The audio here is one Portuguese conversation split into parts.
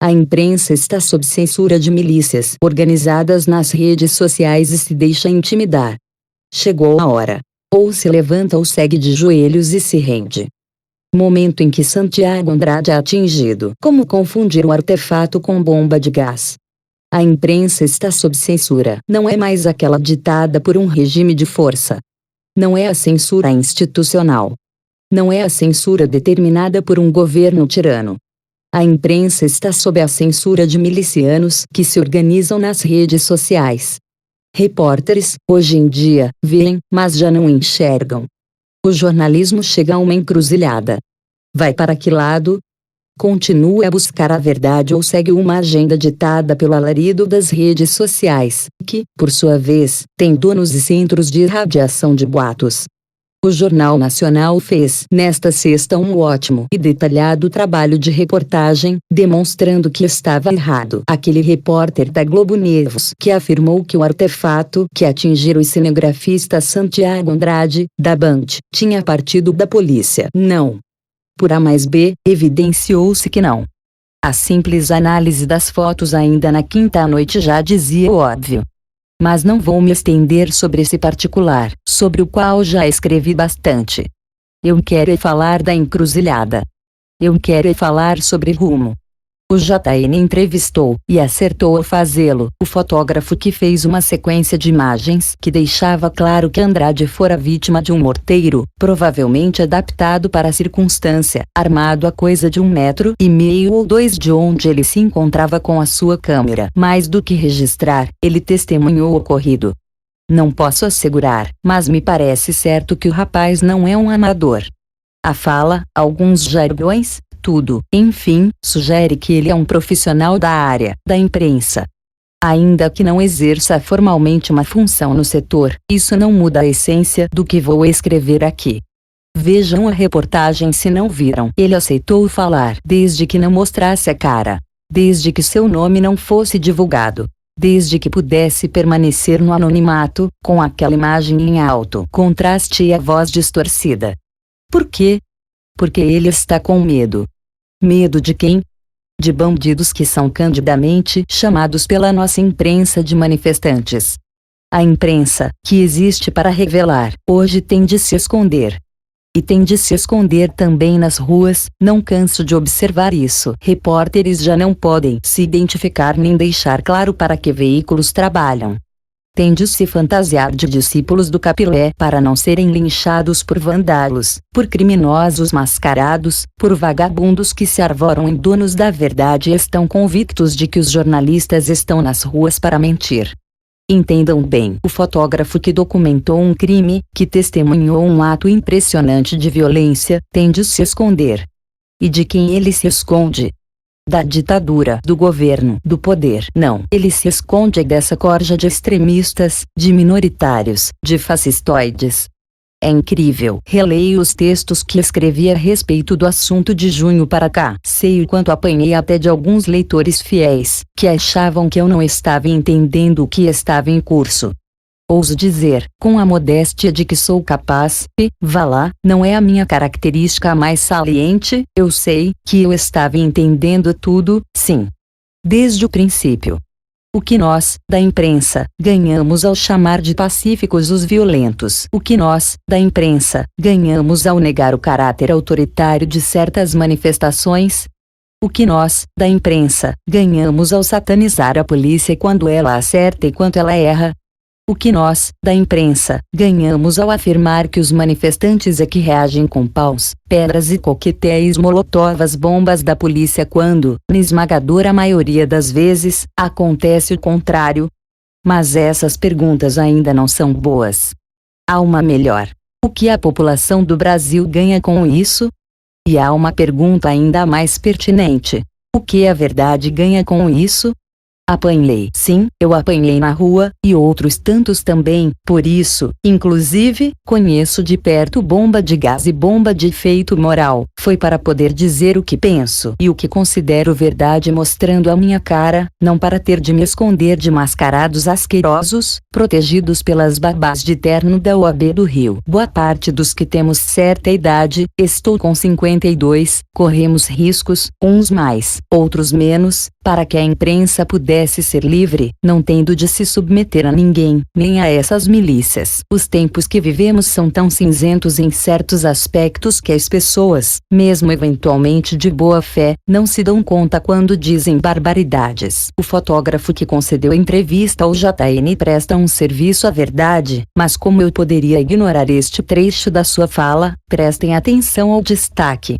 A imprensa está sob censura de milícias organizadas nas redes sociais e se deixa intimidar. Chegou a hora. Ou se levanta ou segue de joelhos e se rende. Momento em que Santiago Andrade é atingido. Como confundir um artefato com bomba de gás? A imprensa está sob censura. Não é mais aquela ditada por um regime de força. Não é a censura institucional. Não é a censura determinada por um governo tirano. A imprensa está sob a censura de milicianos que se organizam nas redes sociais. Repórteres, hoje em dia, veem, mas já não enxergam. O jornalismo chega a uma encruzilhada. Vai para que lado? Continua a buscar a verdade ou segue uma agenda ditada pelo alarido das redes sociais, que, por sua vez, tem donos e centros de irradiação de boatos? O Jornal Nacional fez, nesta sexta, um ótimo e detalhado trabalho de reportagem, demonstrando que estava errado aquele repórter da Globo News que afirmou que o artefato que atingira o cinegrafista Santiago Andrade, da Band, tinha partido da polícia. Não. Por A mais B, evidenciou-se que não. A simples análise das fotos ainda na quinta à noite já dizia o óbvio. Mas não vou me estender sobre esse particular, sobre o qual já escrevi bastante. Eu quero falar da encruzilhada. Eu quero falar sobre rumo. O JN entrevistou, e acertou ao fazê-lo, o fotógrafo que fez uma sequência de imagens que deixava claro que Andrade fora vítima de um morteiro, provavelmente adaptado para a circunstância, armado a coisa de 1,5 m ou 2 de onde ele se encontrava com a sua câmera. Mais do que registrar, ele testemunhou o ocorrido. Não posso assegurar, mas me parece certo que o rapaz não é um amador. A fala, alguns jargões, tudo, enfim, sugere que ele é um profissional da área, da imprensa. Ainda que não exerça formalmente uma função no setor, isso não muda a essência do que vou escrever aqui. Vejam a reportagem se não viram. Ele aceitou falar desde que não mostrasse a cara, desde que seu nome não fosse divulgado, desde que pudesse permanecer no anonimato, com aquela imagem em alto contraste e a voz distorcida. Por quê? Porque ele está com medo. Medo de quem? De bandidos que são candidamente chamados pela nossa imprensa de manifestantes. A imprensa, que existe para revelar, hoje tem de se esconder. E tem de se esconder também nas ruas, não canso de observar isso. Repórteres já não podem se identificar nem deixar claro para que veículos trabalham. Tem de se fantasiar de discípulos do Capilé para não serem linchados por vândalos, por criminosos mascarados, por vagabundos que se arvoram em donos da verdade e estão convictos de que os jornalistas estão nas ruas para mentir. Entendam bem, o fotógrafo que documentou um crime, que testemunhou um ato impressionante de violência, tem de se esconder. E de quem ele se esconde? Da ditadura, do governo, do poder. Não, ele se esconde dessa corja de extremistas, de minoritários, de fascistoides. É incrível. Releio os textos que escrevi a respeito do assunto de junho para cá. Sei o quanto apanhei até de alguns leitores fiéis, que achavam que eu não estava entendendo o que estava em curso. Ouso dizer, com a modéstia de que sou capaz, e, vá lá, não é a minha característica mais saliente, eu sei, que eu estava entendendo tudo, sim. Desde o princípio. O que nós, da imprensa, ganhamos ao chamar de pacíficos os violentos. O que nós, da imprensa, ganhamos ao negar o caráter autoritário de certas manifestações. O que nós, da imprensa, ganhamos ao satanizar a polícia quando ela acerta e quando ela erra. O que nós, da imprensa, ganhamos ao afirmar que os manifestantes é que reagem com paus, pedras e coquetéis molotov às bombas da polícia quando, na esmagadora maioria das vezes, acontece o contrário? Mas essas perguntas ainda não são boas. Há uma melhor. O que a população do Brasil ganha com isso? E há uma pergunta ainda mais pertinente. O que a verdade ganha com isso? Apanhei. Sim, eu apanhei na rua, e outros tantos também, por isso, inclusive, conheço de perto bomba de gás e bomba de efeito moral. Foi para poder dizer o que penso e o que considero verdade mostrando a minha cara, não para ter de me esconder de mascarados asquerosos, protegidos pelas babás de terno da OAB do Rio. Boa parte dos que temos certa idade, estou com 52, corremos riscos, uns mais, outros menos, para que a imprensa pudesse ser livre, não tendo de se submeter a ninguém, nem a essas milícias. Os tempos que vivemos são tão cinzentos em certos aspectos que as pessoas, mesmo eventualmente de boa fé, não se dão conta quando dizem barbaridades. O fotógrafo que concedeu a entrevista ao JN presta um serviço à verdade, mas como eu poderia ignorar este trecho da sua fala? Prestem atenção ao destaque.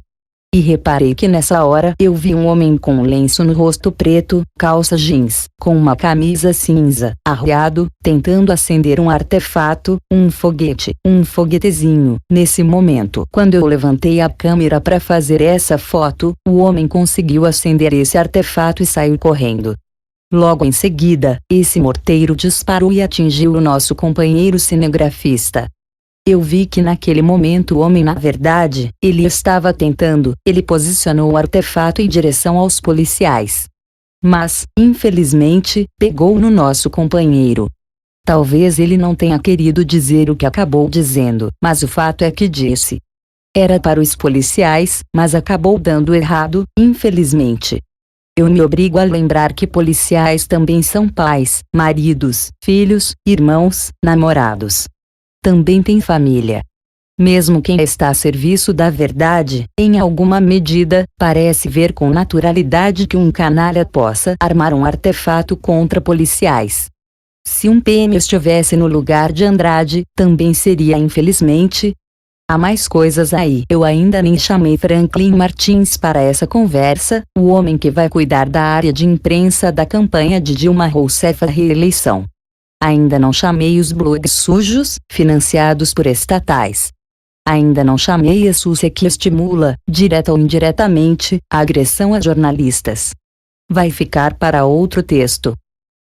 E reparei que nessa hora eu vi um homem com um lenço no rosto preto, calça jeans, com uma camisa cinza, arreado, tentando acender um artefato, um foguete, um foguetezinho. Nesse momento, quando eu levantei a câmera para fazer essa foto, o homem conseguiu acender esse artefato e saiu correndo. Logo em seguida, esse morteiro disparou e atingiu o nosso companheiro cinegrafista. Eu vi que naquele momento o homem na verdade, ele posicionou o artefato em direção aos policiais. Mas, infelizmente, pegou no nosso companheiro. Talvez ele não tenha querido dizer o que acabou dizendo, mas o fato é que disse. Era para os policiais, mas acabou dando errado, infelizmente. Eu me obrigo a lembrar que policiais também são pais, maridos, filhos, irmãos, namorados. Também tem família. Mesmo quem está a serviço da verdade, em alguma medida, parece ver com naturalidade que um canalha possa armar um artefato contra policiais. Se um PM estivesse no lugar de Andrade, também seria infelizmente. Há mais coisas aí. Eu ainda nem chamei Franklin Martins para essa conversa, o homem que vai cuidar da área de imprensa da campanha de Dilma Rousseff à reeleição. Ainda não chamei os blogs sujos, financiados por estatais. Ainda não chamei a súcia que estimula, direta ou indiretamente, a agressão a jornalistas. Vai ficar para outro texto.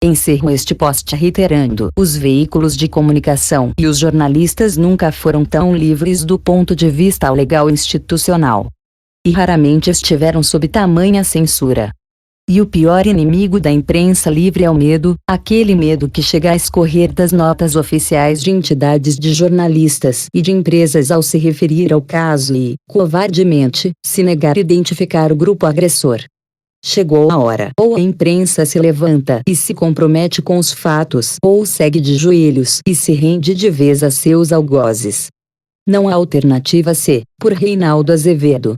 Encerro este post reiterando: os veículos de comunicação e os jornalistas nunca foram tão livres do ponto de vista legal e institucional. E raramente estiveram sob tamanha censura. E o pior inimigo da imprensa livre é o medo, aquele medo que chega a escorrer das notas oficiais de entidades de jornalistas e de empresas ao se referir ao caso e, covardemente, se negar a identificar o grupo agressor. Chegou a hora. Ou a imprensa se levanta e se compromete com os fatos, ou segue de joelhos e se rende de vez a seus algozes. Não há alternativa C, por Reinaldo Azevedo.